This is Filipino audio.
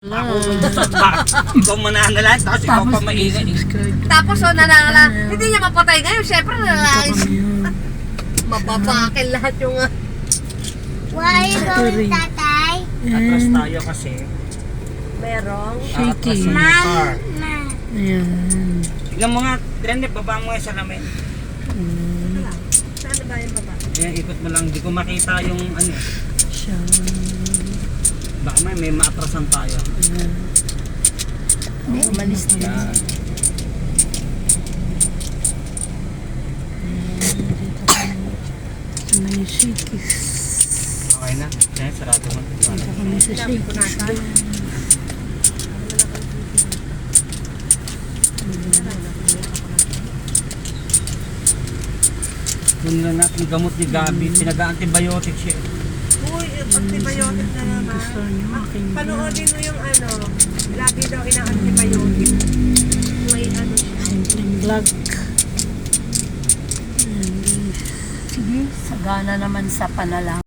Ikaw mananalan, tapos ikaw pa maingay. Tapos nananala, hindi niya mapatay ngayon. Siyempre nananayos. Mapapakil lahat yung... Why are you going, tatay? Atras tayo kasi. Merong... Atras yung Mom, car. Mom. Ayan. Tignan mo nga, Trende, baba mo nga sa namin. Saan na ba yung baba? Ayan, ikot mo lang, di ko makita yung ano. Siya. Baka may maatrasan tayo. May umalis na. Ayan. Dito kami sa may Shakey's. Okay na. Ayan, sarado mo. Dito kami sa Shakey's. Kunin lang natin yung gamot ni Gabi. Pinag-antibiotic siya. Uy, antibiotic na naman. Gusto niyo aking Panoodin mo yung ano, lagi daw ina-antibiotic. May ano siya. simpleng vlog. Ayan, guys. Sige, sagana naman sa panalang.